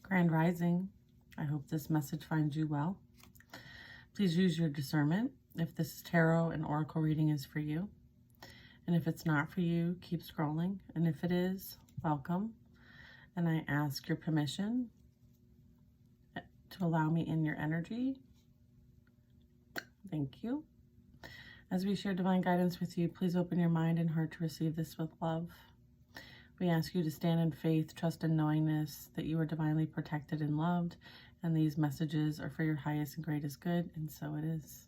Grand Rising, I hope this message finds you well. Please use your discernment if this tarot and oracle reading is for you. And if it's not for you, keep scrolling. And if it is, welcome. And I ask your permission to allow me in your energy. Thank you. As we share divine guidance with you, please open your mind and heart to receive this with love. We ask you to stand in faith, trust, and knowingness that you are divinely protected and loved, and these messages are for your highest and greatest good, and so it is.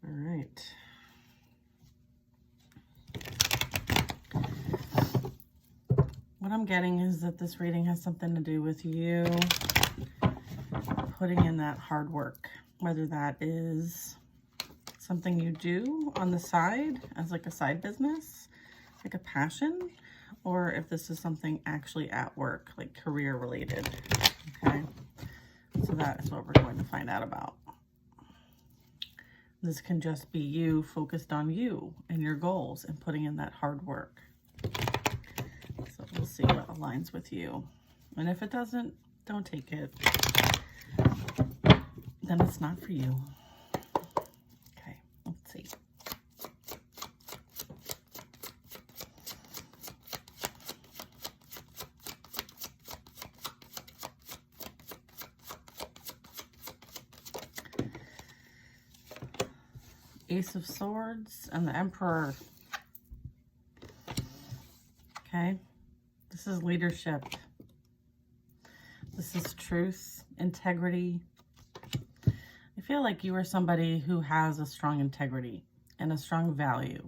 All right. What I'm getting is that this reading has something to do with you putting in that hard work, whether that is something you do on the side as like a side business, like a passion, or if this is something actually at work, like career related. Okay, so that is what we're going to find out about. This can just be you focused on you and your goals and putting in that hard work. So we'll see what aligns with you. And if it doesn't, don't take it. Then it's not for you. Okay, let's see. Ace of Swords and the Emperor. Okay, this is leadership. This is truth, integrity. I feel like you are somebody who has a strong integrity and a strong value,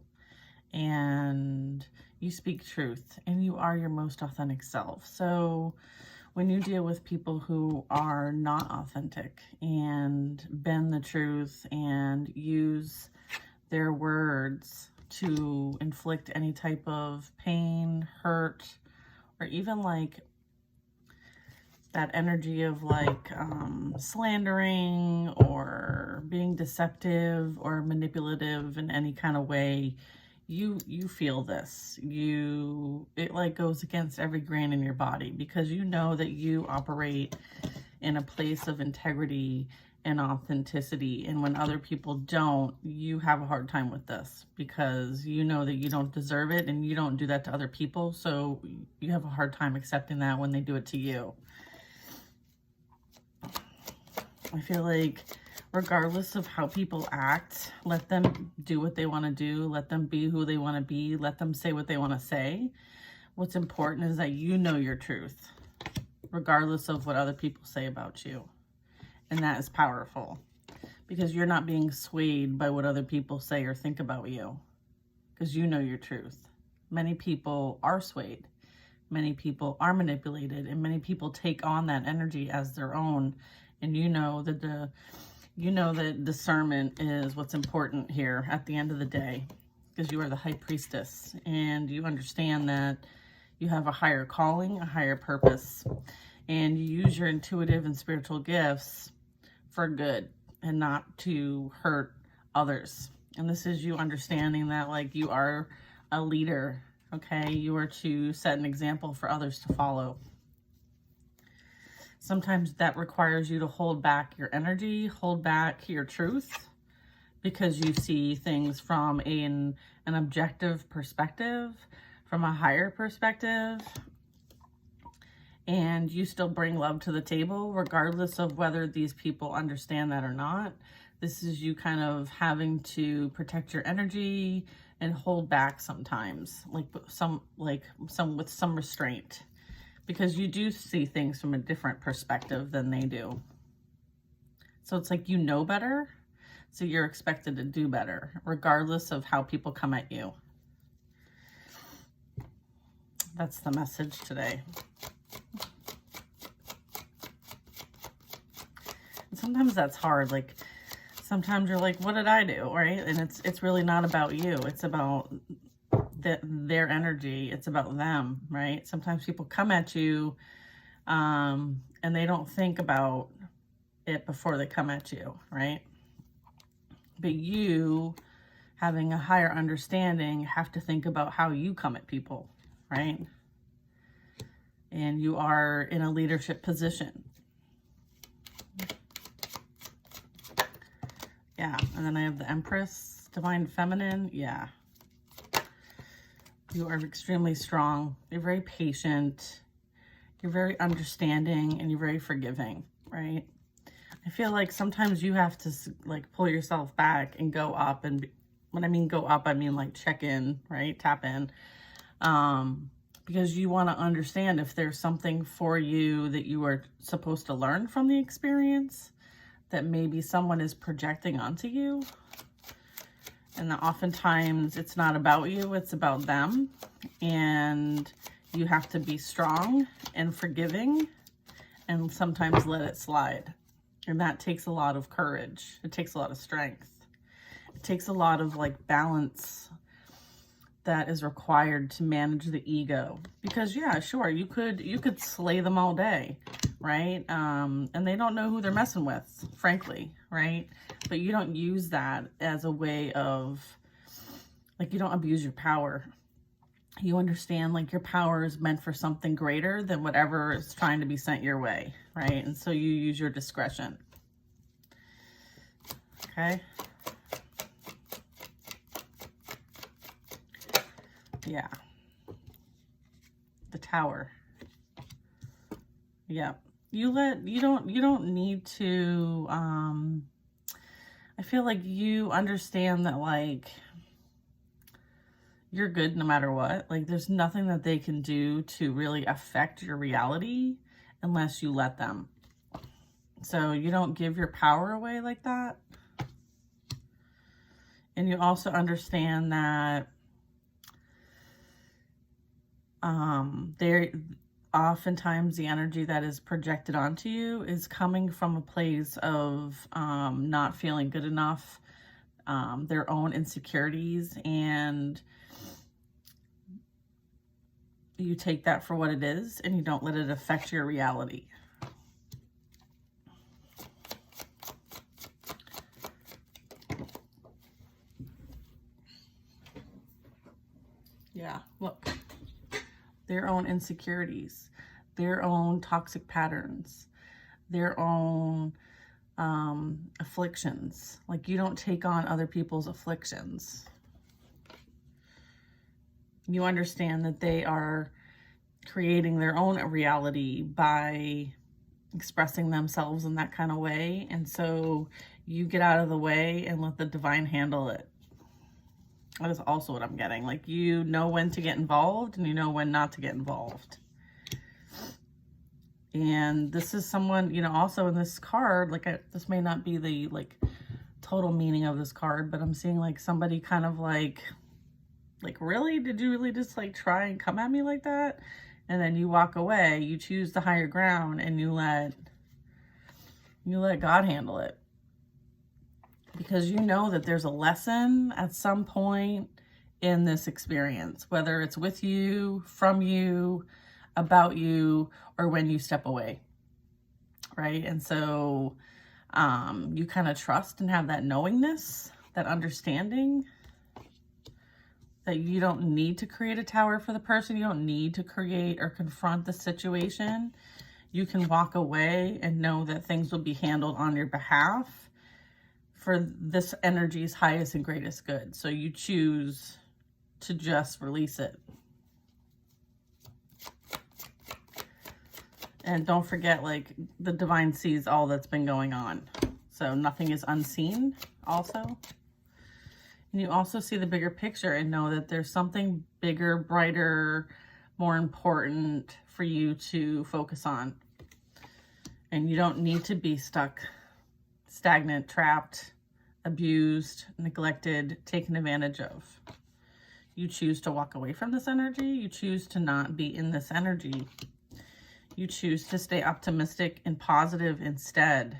and you speak truth and you are your most authentic self. So when you deal with people who are not authentic and bend the truth and use their words to inflict any type of pain, hurt, or even like that energy of like slandering or being deceptive or manipulative in any kind of way, you feel this. It like goes against every grain in your body because you know that you operate in a place of integrity and authenticity, and when other people don't, you have a hard time with this because you know that you don't deserve it and you don't do that to other people, so you have a hard time accepting that when they do it to you. I feel like regardless of how people act, let them do what they want to do, let them be who they want to be, let them say what they want to say. What's important is that you know your truth, regardless of what other people say about you. And that is powerful because you're not being swayed by what other people say or think about you because you know your truth. Many people are swayed. Many people are manipulated, and many people take on that energy as their own. And you know that discernment is what's important here at the end of the day, because you are the high priestess and you understand that you have a higher calling, a higher purpose, and you use your intuitive and spiritual gifts for good and not to hurt others. And this is you understanding that like you are a leader, okay? You are to set an example for others to follow. Sometimes that requires you to hold back your energy, hold back your truth, because you see things from an objective perspective, from a higher perspective, and you still bring love to the table, regardless of whether these people understand that or not. This is you kind of having to protect your energy and hold back sometimes, with some restraint. Because you do see things from a different perspective than they do. So it's like you know better, so you're expected to do better, regardless of how people come at you. That's the message today. And sometimes that's hard. Like, sometimes you're like, what did I do, right? And it's really not about you. It's about their energy. It's about them, right? Sometimes people come at you and they don't think about it before they come at you, right? But you, having a higher understanding, have to think about how you come at people, right? and you are in a leadership position. Yeah, and then I have the Empress, Divine Feminine. Yeah. You are extremely strong. You're very patient. You're very understanding, and you're very forgiving, right? I feel like sometimes you have to like pull yourself back and go up. And when I mean go up, I mean like check in, right? Tap in. Because you want to understand if there's something for you that you are supposed to learn from the experience that maybe someone is projecting onto you. And that oftentimes it's not about you, it's about them. And you have to be strong and forgiving and sometimes let it slide. And that takes a lot of courage. It takes a lot of strength. It takes a lot of like balance that is required to manage the ego. Because yeah, sure, you could slay them all day, right? And they don't know who they're messing with, frankly, right? But you don't use that as a way of, like, you don't abuse your power. You understand, like, your power is meant for something greater than whatever is trying to be sent your way, right? And so you use your discretion. Okay? Yeah. The Tower. Yeah. You don't need to, I feel like you understand that, like, you're good no matter what. Like, there's nothing that they can do to really affect your reality unless you let them. So you don't give your power away like that. And you also understand that oftentimes the energy that is projected onto you is coming from a place of not feeling good enough, their own insecurities, and you take that for what it is and you don't let it affect your reality. Yeah, look. Their own insecurities, their own toxic patterns, their own afflictions. Like, you don't take on other people's afflictions. You understand that they are creating their own reality by expressing themselves in that kind of way. And so you get out of the way and let the divine handle it. That is also what I'm getting. Like, you know when to get involved and you know when not to get involved. And this is someone, you know, also in this card, like, this may not be the, like, total meaning of this card, but I'm seeing, like, somebody kind of like, really? Did you really just, like, try and come at me like that? And then you walk away, you choose the higher ground, and you let God handle it. Because you know that there's a lesson at some point in this experience, whether it's with you, from you, about you, or when you step away, right? And so you kind of trust and have that knowingness, that understanding that you don't need to create a tower for the person. You don't need to create or confront the situation. You can walk away and know that things will be handled on your behalf for this energy's highest and greatest good. So you choose to just release it. And don't forget, like, the divine sees all that's been going on. So nothing is unseen also. And you also see the bigger picture and know that there's something bigger, brighter, more important for you to focus on. And you don't need to be stuck, stagnant, trapped, abused, neglected, taken advantage of. You choose to walk away from this energy. You choose to not be in this energy. You choose to stay optimistic and positive instead.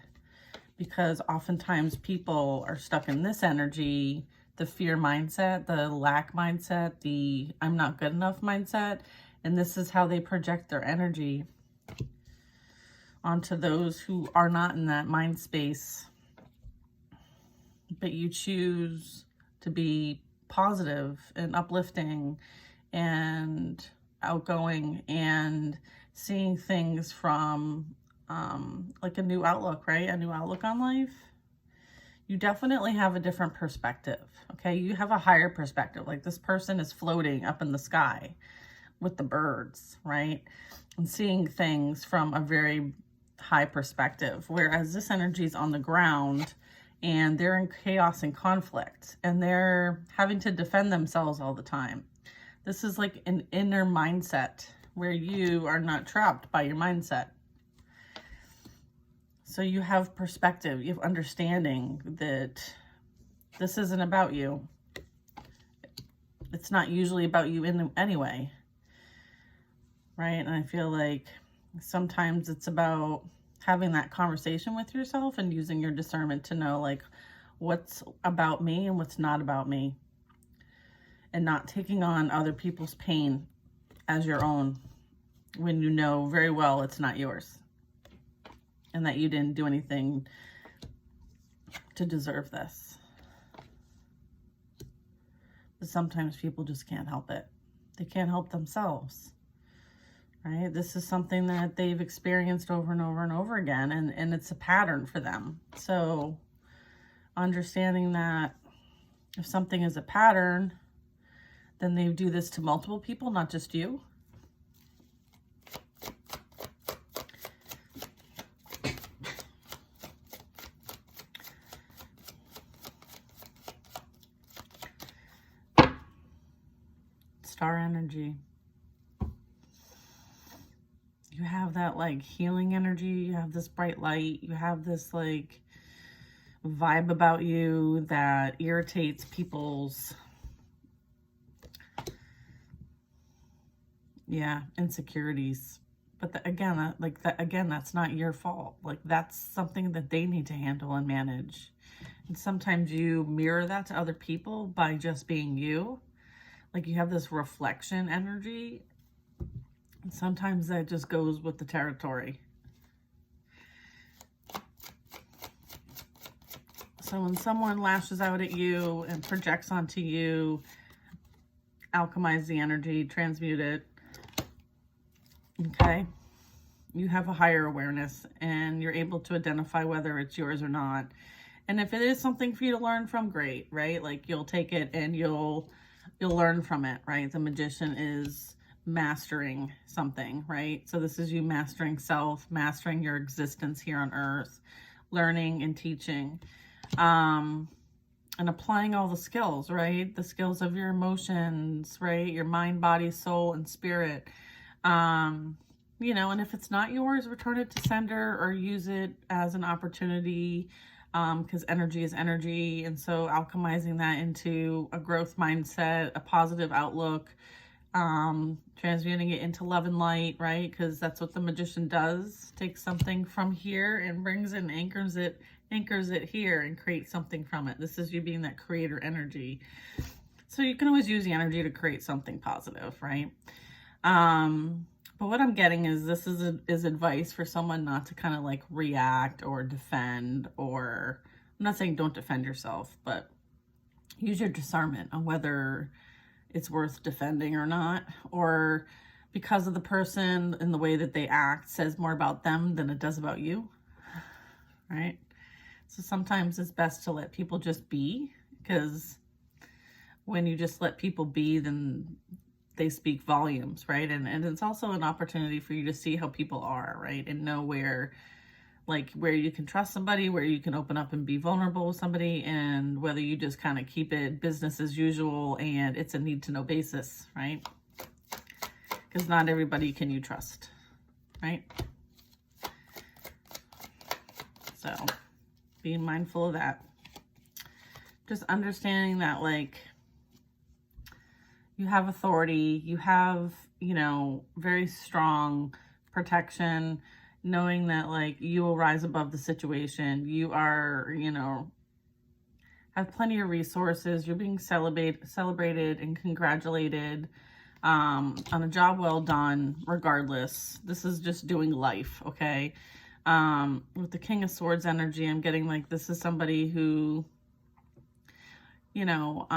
Because oftentimes people are stuck in this energy, the fear mindset, the lack mindset, the I'm not good enough mindset. And this is how they project their energy onto those who are not in that mind space. But you choose to be positive and uplifting and outgoing, and seeing things from like a new outlook, right? A new outlook on life. You definitely have a different perspective, okay? You have a higher perspective. Like this person is floating up in the sky with the birds, right? And seeing things from a very high perspective, whereas this energy is on the ground and they're in chaos and conflict and they're having to defend themselves all the time. This is like an inner mindset where you are not trapped by your mindset. So you have perspective, you have understanding that this isn't about you. It's not usually about you in anyway, right? And I feel like sometimes it's about having that conversation with yourself and using your discernment to know like what's about me and what's not about me, and not taking on other people's pain as your own when you know very well it's not yours and that you didn't do anything to deserve this. But sometimes people just can't help it. They can't help themselves, right? This is something that they've experienced over and over and over again, and it's a pattern for them. So understanding that if something is a pattern, then they do this to multiple people, not just you. Star energy. You have that like healing energy. You have this bright light. You have this like vibe about you that irritates people's insecurities. But again, that's not your fault. Like that's something that they need to handle and manage. And sometimes you mirror that to other people by just being you. Like you have this reflection energy. And sometimes that just goes with the territory. So when someone lashes out at you and projects onto you, alchemize the energy, transmute it, okay? You have a higher awareness and you're able to identify whether it's yours or not. And if it is something for you to learn from, great, right? Like you'll take it and you'll learn from it, right? The magician is mastering something, right? So this is you mastering self, mastering your existence here on earth, learning and teaching, and applying all the skills, right? The skills of your emotions, right? Your mind, body, soul, and spirit. You know, and if it's not yours, return it to sender or use it as an opportunity, because energy is energy. And so alchemizing that into a growth mindset, a positive outlook, transmuting it into love and light, right? Because that's what the magician does. Takes something from here and brings it and anchors it here and creates something from it. This is you being that creator energy. So you can always use the energy to create something positive, right? But what I'm getting is this is advice for someone not to kind of like react or defend, or I'm not saying don't defend yourself, but use your discernment on whether it's worth defending or not, or because of the person and the way that they act says more about them than it does about you, right? So sometimes it's best to let people just be, because when you just let people be, then they speak volumes, right? And it's also an opportunity for you to see how people are, right? And know where you can trust somebody, where you can open up and be vulnerable with somebody, and whether you just kind of keep it business as usual and it's a need to know basis, right? Because not everybody can you trust, right? So being mindful of that. Just understanding that like you have authority, you have, you know, very strong protection, knowing that like you will rise above the situation. You are, you know, have plenty of resources. You're being celebrated and congratulated on a job well done, regardless. This is just doing life, okay? With the King of Swords energy, I'm getting like this is somebody who, you know,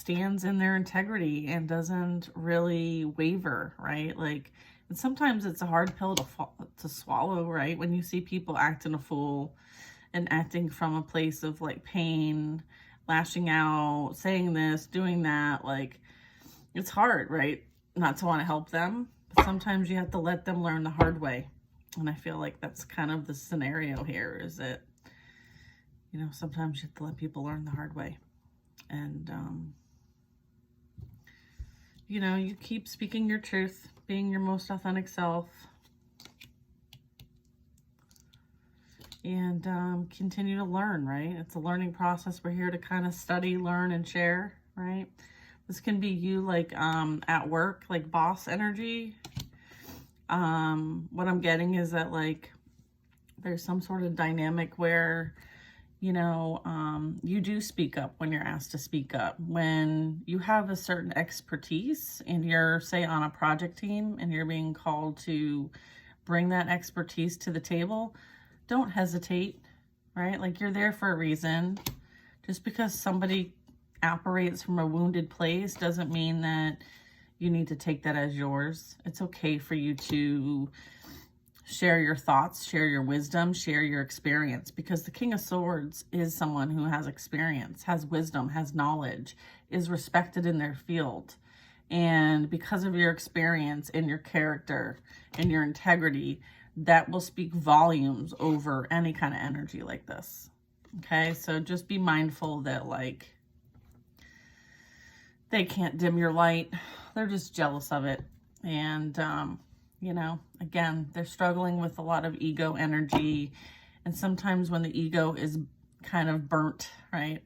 stands in their integrity and doesn't really waver, right? Like, and sometimes it's a hard pill to swallow, right? When you see people acting a fool and acting from a place of like pain, lashing out, saying this, doing that, like, it's hard, right? Not to want to help them. But sometimes you have to let them learn the hard way. And I feel like that's kind of the scenario here, is that, you know, sometimes you have to let people learn the hard way. And, you know, you keep speaking your truth, being your most authentic self, and continue to learn, right? It's a learning process. We're here to kind of study, learn, and share, right? This can be you, like, at work, like boss energy. What I'm getting is that, like, there's some sort of dynamic where, you know, you do speak up when you're asked to speak up. When you have a certain expertise and you're, say, on a project team and you're being called to bring that expertise to the table, don't hesitate, right? Like, you're there for a reason. Just because somebody operates from a wounded place doesn't mean that you need to take that as yours. It's okay for you to share your thoughts, share your wisdom, share your experience, because the King of Swords is someone who has experience, has wisdom, has knowledge, is respected in their field. And because of your experience and your character and your integrity, that will speak volumes over any kind of energy like this. Okay, so just be mindful that, like, they can't dim your light. They're just jealous of it. And, you know, again, they're struggling with a lot of ego energy. And sometimes when the ego is kind of burnt, right,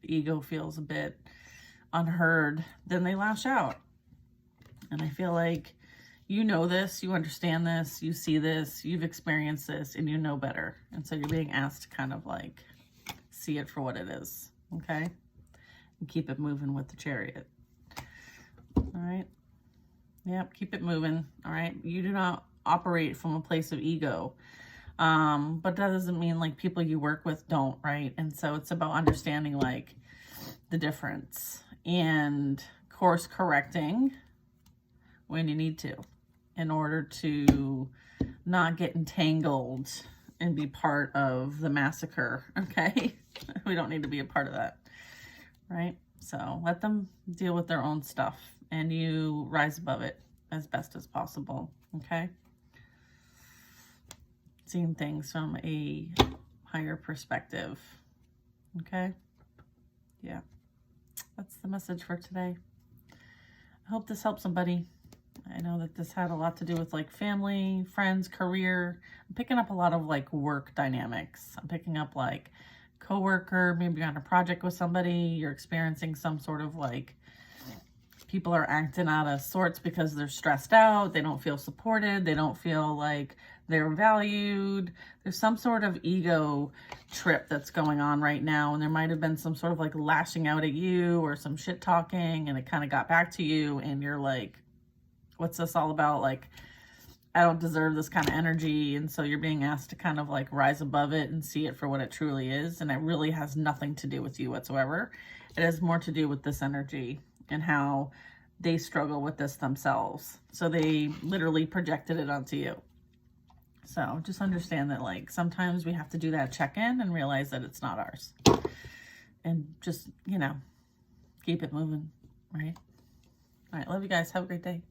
the ego feels a bit unheard, then they lash out. And I feel like you know this, you understand this, you see this, you've experienced this, and you know better. And so you're being asked to kind of, like, see it for what it is, okay? And keep it moving with the Chariot. All right? Yep, keep it moving, all right? You do not operate from a place of ego, but that doesn't mean, like, people you work with don't, right? And so it's about understanding, like, the difference and course correcting when you need to, in order to not get entangled and be part of the massacre, okay? We don't need to be a part of that, right? So let them deal with their own stuff, and you rise above it as best as possible, okay? Seeing things from a higher perspective, okay? Yeah, that's the message for today. I hope this helps somebody. I know that this had a lot to do with, like, family, friends, career. I'm picking up a lot of, like, work dynamics. I'm picking up, like, coworker, maybe you're on a project with somebody, you're experiencing some sort of, like, people are acting out of sorts because they're stressed out, they don't feel supported, they don't feel like they're valued. There's some sort of ego trip that's going on right now, and there might have been some sort of, like, lashing out at you or some shit talking, and it kind of got back to you, and you're like, what's this all about? Like, I don't deserve this kind of energy. And so you're being asked to kind of, like, rise above it and see it for what it truly is. And it really has nothing to do with you whatsoever. It has more to do with this energy and how they struggle with this themselves. So they literally projected it onto you. So just understand that, like, sometimes we have to do that check-in and realize that it's not ours. And just, you know, keep it moving, right? All right, love you guys. Have a great day.